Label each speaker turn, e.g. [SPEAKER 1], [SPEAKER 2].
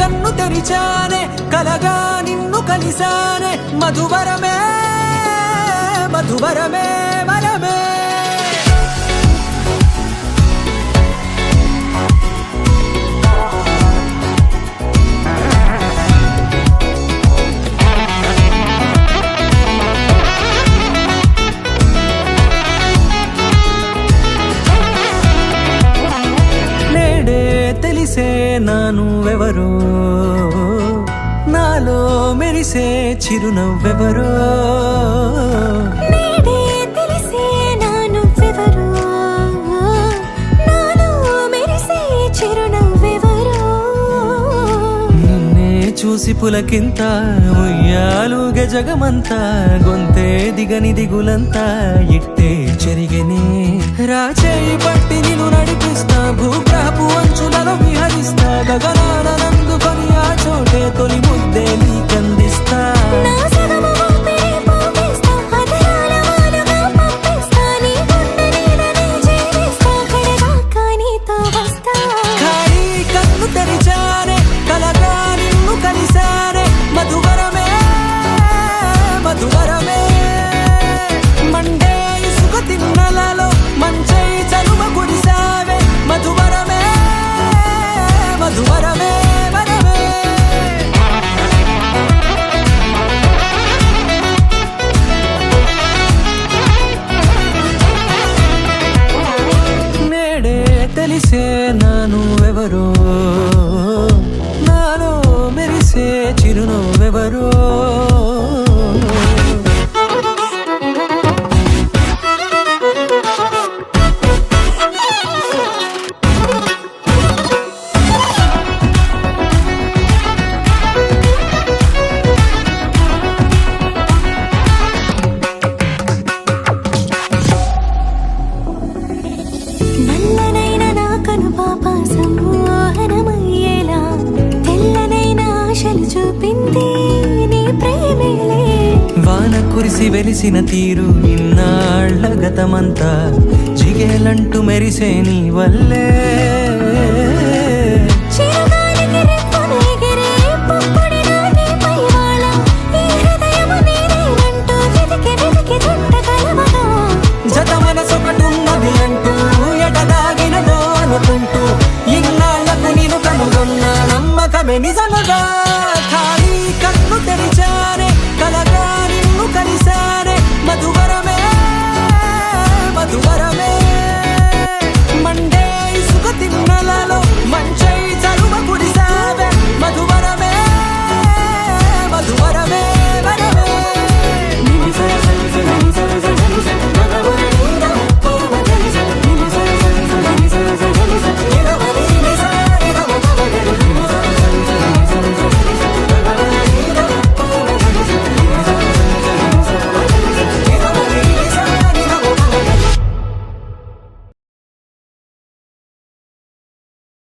[SPEAKER 1] కన్ను తెరిచానే కలగా నిన్ను కలిసానే మధువరమే మధువరమే వరమే తెలిసే నానువెవరో నాలో మెరిసే చిరునవ్వెవరో
[SPEAKER 2] నేడే తెలిసే నానువెవరో నాలో మెరిసే చిరునవ్వెవరో
[SPEAKER 1] నిన్నే చూసి పులకింత ఉయ్యాలుగే జగమంతా గొంతే దిగని దిగులంతా ఇట్టే చెరిగెనే రాచేయి పట్టి నిన్ను నడిపిస్తా భూగ్రహపు అంచులలో విహరిస్తా గగనాన నందుకొని ఆ చోటే తొలి ముద్దే నీకందిస్తా
[SPEAKER 2] నా సగము ఊపిరి పోగేస్తా అదరాల వాలుగా పంపిస్తా నీ గుండె నీడనే చేరిస్తా కడదాకా నీతో వస్తా
[SPEAKER 1] ఖాళీ కన్ను తెరిచానే కలగా నిన్ను కలిసానే మధువరమే మధువరమే మండే ఇసుక తిన్నలలో మంచై చలువ కురిసావే మధువరమే మధువరమే వరమే నేడే తెలిసే నానువెవరో నాలో మెరిసే చిరునవ్వెవరో
[SPEAKER 2] నల్లనైన నా కనుపాప సమ్మోహనమయ్యేలా తెల్లనైన ఆశలు చూపింది నీ ప్రేమేలే
[SPEAKER 1] వాన కురిసి వెలిసిన తీరు ఇన్నాళ్ల గతమంతా జిగేలంటూ మెరిసే నీ వల్లే